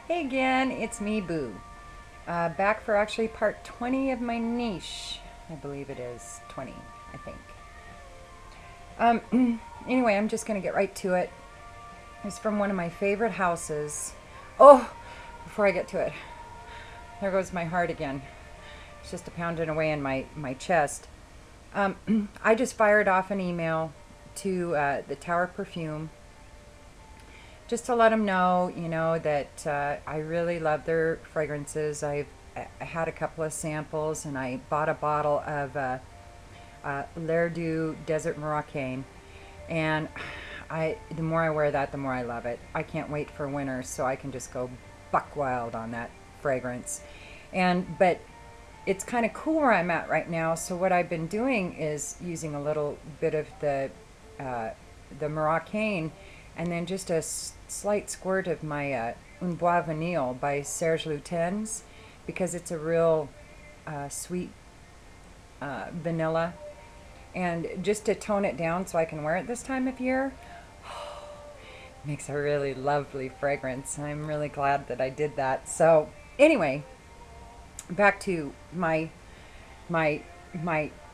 Hey again, it's me, Boo. Back for actually part 20 of my niche. I believe it is 20, I think. Anyway, I'm just going to get right to it. It's from one of my favorite houses. Oh, before I get to it, there goes my heart again. It's just a pounding away in my chest. I just fired off an email to the Tower Perfume just to let them know, that I really love their fragrances. I had a couple of samples, and I bought a bottle of L'air Desert Moroccan, and the more I wear that, the more I love it. I can't wait for winter, so I can just go buck wild on that fragrance. But it's kind of cool where I'm at right now. So what I've been doing is using a little bit of the Moroccan, and then just a slight squirt of my Un Bois Vanille by Serge Lutens, because it's a real sweet vanilla, and just to tone it down so I can wear it this time of year. Makes a really lovely fragrance. I'm really glad that I did that. So anyway, back to my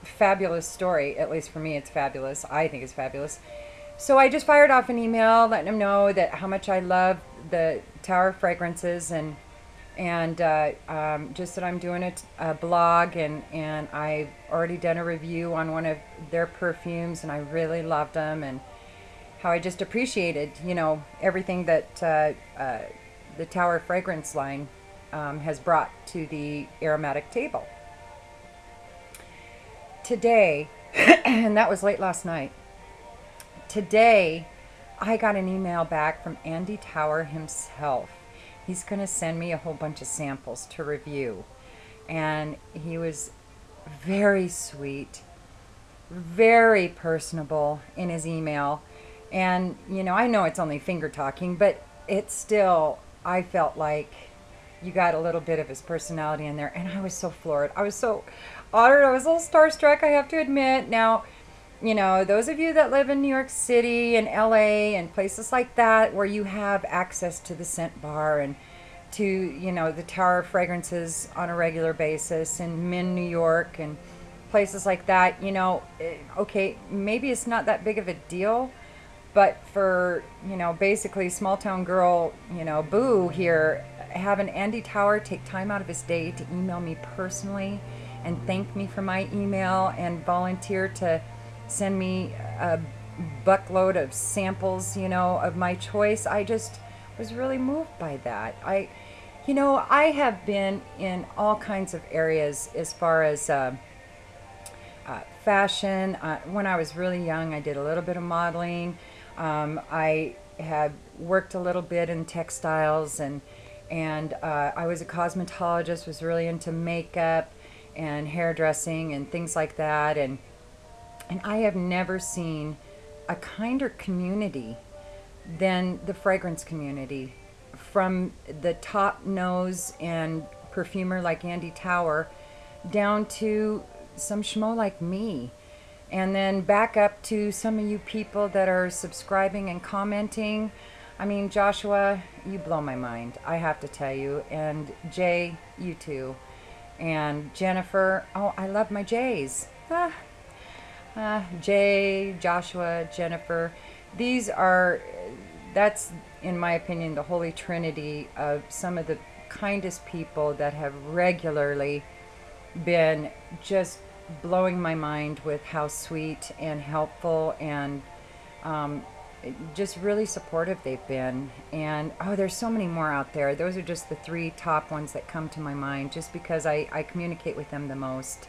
fabulous story. At least for me, it's fabulous. I think it's fabulous. So I just fired off an email letting them know that how much I love the Tower fragrances, and just that I'm doing a blog, and I've already done a review on one of their perfumes, and I really loved them, and how I just appreciated, everything that the Tower fragrance line has brought to the aromatic table. Today, and that was late last night, today I got an email back from Andy Tower himself. He's going to send me a whole bunch of samples to review. And he was very sweet, very personable in his email. And, I know it's only finger talking, but it's still, I felt like you got a little bit of his personality in there. And I was so floored. I was so honored. I was a little starstruck, I have to admit. Now, those of you that live in New York City and LA and places like that, where you have access to the scent bar and to, the Tower fragrances on a regular basis, in Min, New York, and places like that, okay, maybe it's not that big of a deal, but for, basically small town girl, Boo here, having Andy Tower take time out of his day to email me personally and thank me for my email and volunteer to send me a buckload of samples, of my choice. I just was really moved by that. I have been in all kinds of areas as far as fashion. When I was really young, I did a little bit of modeling. I had worked a little bit in textiles, and I was a cosmetologist, was really into makeup and hairdressing and things like that. And I have never seen a kinder community than the fragrance community, from the top nose and perfumer like Andy Tower down to some schmo like me. And then back up to some of you people that are subscribing and commenting. I mean, Joshua, you blow my mind, I have to tell you. And Jay, you too. And Jennifer, oh, I love my Jays. Jay, Joshua, Jennifer. That's, in my opinion, the holy trinity of some of the kindest people that have regularly been just blowing my mind with how sweet and helpful and just really supportive they've been. And there's so many more out there. Those are just the three top ones that come to my mind, just because I communicate with them the most.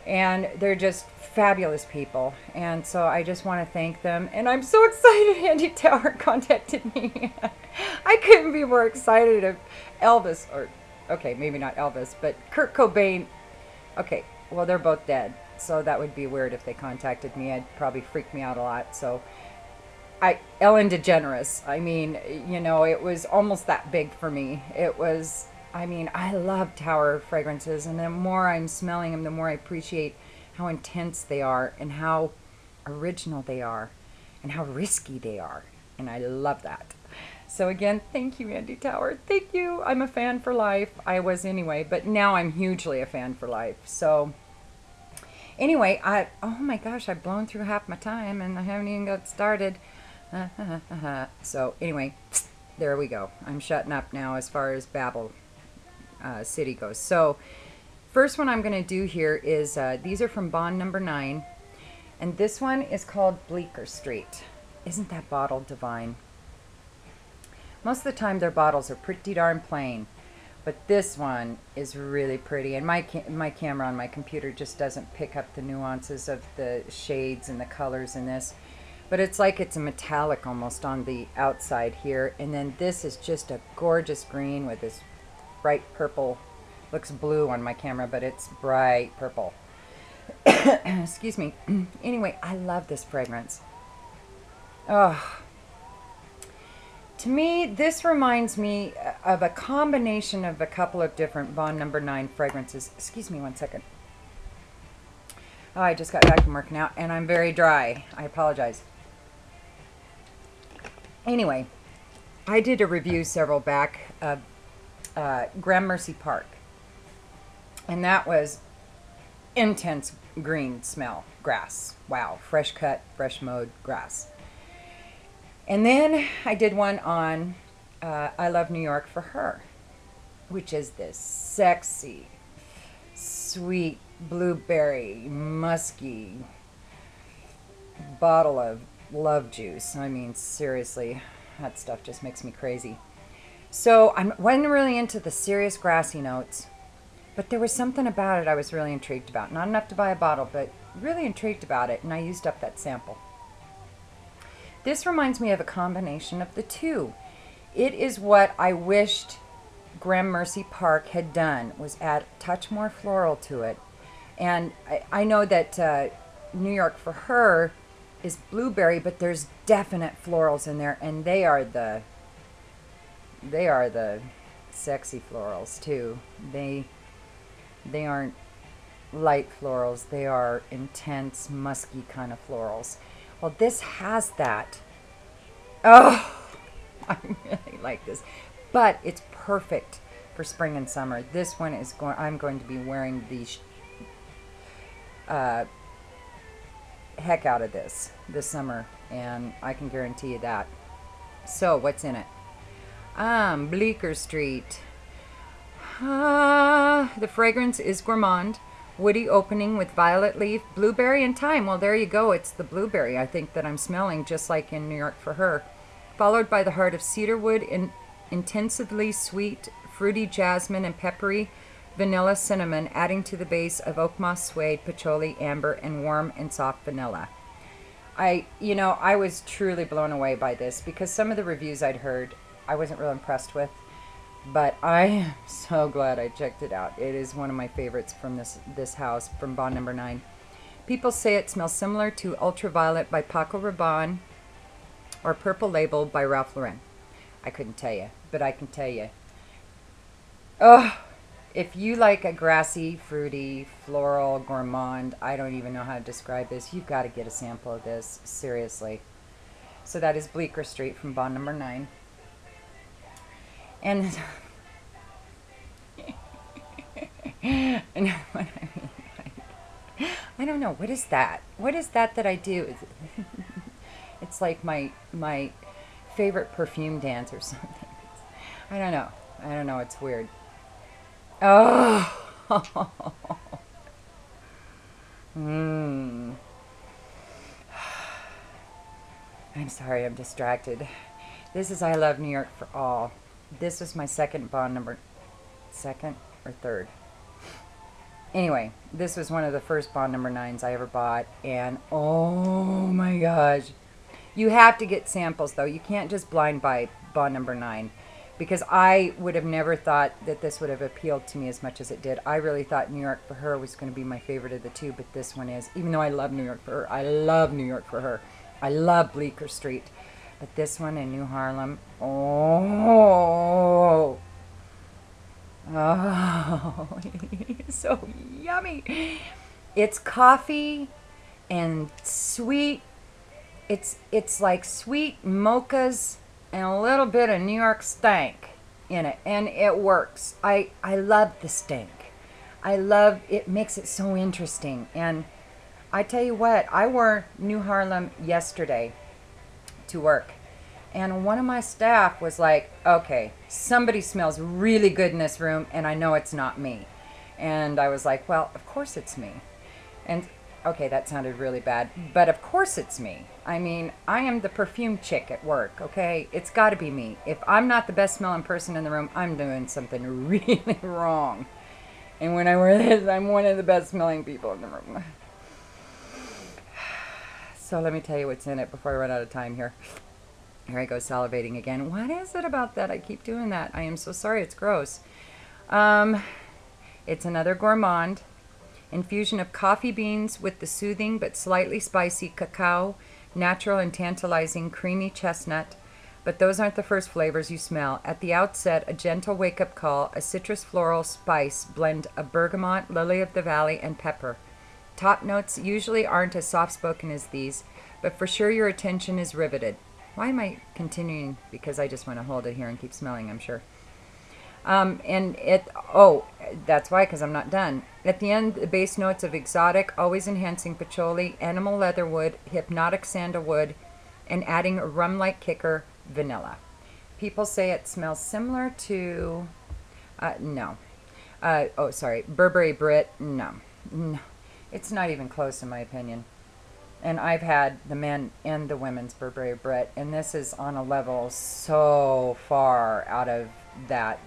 And they're just fabulous people. And so I just want to thank them. And I'm so excited Andy Tower contacted me. I couldn't be more excited if Elvis, or, okay, maybe not Elvis, but Kurt Cobain. Okay, well, they're both dead. So that would be weird if they contacted me. It'd probably freak me out a lot. So Ellen DeGeneres, I mean, it was almost that big for me. I love Tower fragrances, and the more I'm smelling them, the more I appreciate how intense they are, and how original they are, and how risky they are. And I love that. So again, thank you, Andy Tower. Thank you. I'm a fan for life. I was anyway, but now I'm hugely a fan for life. So anyway, oh my gosh, I've blown through half my time and I haven't even got started. So anyway, there we go. I'm shutting up now as far as Babel City goes. So first one I'm going to do here is, these are from Bond number 9. And this one is called Bleecker Street. Isn't that bottle divine? Most of the time their bottles are pretty darn plain. But this one is really pretty. And my camera on my computer just doesn't pick up the nuances of the shades and the colors in this. But it's like it's a metallic almost on the outside here. And then this is just a gorgeous green with this bright purple. Looks blue on my camera, but it's bright purple. Excuse me. Anyway, I love this fragrance. Oh. To me, this reminds me of a combination of a couple of different Bond number 9 fragrances. Excuse me one second. Oh, I just got back from work now, and I'm very dry. I apologize. Anyway, I did a review several back of Gramercy Park. And that was intense green smell, grass. Wow, fresh cut, fresh mowed grass. And then I did one on I Love New York for Her, which is this sexy, sweet, blueberry, musky bottle of love juice. I mean, seriously, that stuff just makes me crazy. So I wasn't really into the serious grassy notes, but there was something about it I was really intrigued about. Not enough to buy a bottle, but really intrigued about it, and I used up that sample. This reminds me of a combination of the two. It is what I wished Gramercy Park had done, was add a touch more floral to it. And I know that New York for Her is blueberry, but there's definite florals in there, and they are the sexy florals too. They aren't light florals, they are intense, musky kind of florals. Well, this has that. Oh, I really like this. But it's perfect for spring and summer. This one is I'm going to be wearing the heck out of this summer, and I can guarantee you that. So, what's in it? Bleecker Street. The fragrance is gourmand. Woody opening with violet leaf, blueberry, and thyme. Well, there you go. It's the blueberry, I think, that I'm smelling, just like in New York for Her. Followed by the heart of cedarwood and intensively sweet, fruity jasmine and peppery vanilla cinnamon, adding to the base of oak moss suede, patchouli, amber, and warm and soft vanilla. I was truly blown away by this because some of the reviews I'd heard, I wasn't real impressed with. But I am so glad I checked it out. It is one of my favorites from this house, from Bond number 9. People say it smells similar to Ultraviolet by Paco Rabanne or Purple Label by Ralph Lauren. I couldn't tell you, but I can tell you. Oh, if you like a grassy, fruity, floral, gourmand, I don't even know how to describe this. You've got to get a sample of this, seriously. So that is Bleecker Street from Bond number 9. And I don't know, what is that? What is that I do? It's like my favorite perfume dance or something. I don't know, it's weird. Oh. I'm sorry, I'm distracted. This is I Love New York for All. This was my second Bond number, second or third. Anyway, this was one of the first Bond number 9s I ever bought, and oh my gosh. You have to get samples though. You can't just blind buy Bond number 9, because I would have never thought that this would have appealed to me as much as it did. I really thought New York for Her was going to be my favorite of the two, but this one is. Even though I love New York for Her, I love New York for Her. I love Bleecker Street. But this one in New Harlem, oh, it's so yummy. It's coffee and sweet. It's like sweet mochas and a little bit of New York stank in it, and it works. I love the stank. I love it, makes it so interesting. And I tell you what, I wore New Harlem yesterday to work. And one of my staff was like, okay, somebody smells really good in this room, and I know it's not me. And I was like, well, of course it's me. And okay, that sounded really bad, but of course it's me. I mean, I am the perfume chick at work, okay? It's got to be me. If I'm not the best smelling person in the room, I'm doing something really wrong. And when I wear this, I'm one of the best smelling people in the room. So let me tell you what's in it before I run out of time here. Here I go salivating again. What is it about that? I keep doing that. I am so sorry. It's gross. It's another gourmand. Infusion of coffee beans with the soothing but slightly spicy cacao, natural and tantalizing creamy chestnut. But those aren't the first flavors you smell. At the outset, a gentle wake-up call, a citrus floral spice blend of bergamot, lily of the valley, and pepper. Top notes usually aren't as soft-spoken as these, but for sure your attention is riveted. Why am I continuing? Because I just want to hold it here and keep smelling, I'm sure. That's why, because I'm not done. At the end, the base notes of exotic, always enhancing patchouli, animal leatherwood, hypnotic sandalwood, and adding a rum-like kicker, vanilla. People say it smells similar to, Burberry Brit. No, it's not even close in my opinion. And I've had the men and the women's Burberry Brit, and this is on a level so far out of that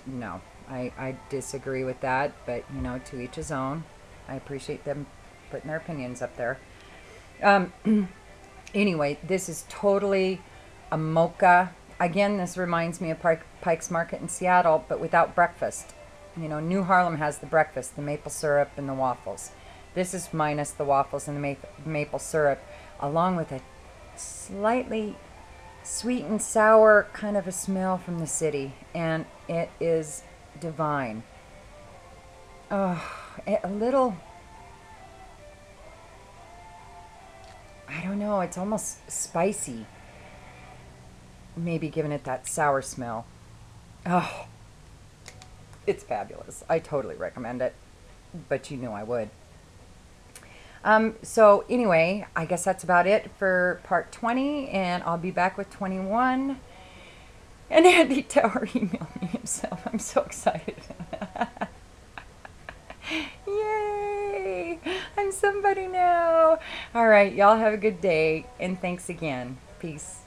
no, I disagree with that, but to each his own. I appreciate them putting their opinions up there. Anyway, this is totally a mocha. Again, this reminds me of Pike's Market in Seattle, but without breakfast. New Harlem has the breakfast, the maple syrup and the waffles. This is minus the waffles and the maple syrup, along with a slightly sweet and sour kind of a smell from the city, and it is divine. Oh, a little, I don't know, it's almost spicy. Maybe giving it that sour smell. Oh, it's fabulous. I totally recommend it, but I would. So anyway, I guess that's about it for part 20, and I'll be back with 21. And Andy Tower emailed me himself. I'm so excited. Yay! I'm somebody now. All right, y'all have a good day, and thanks again. Peace.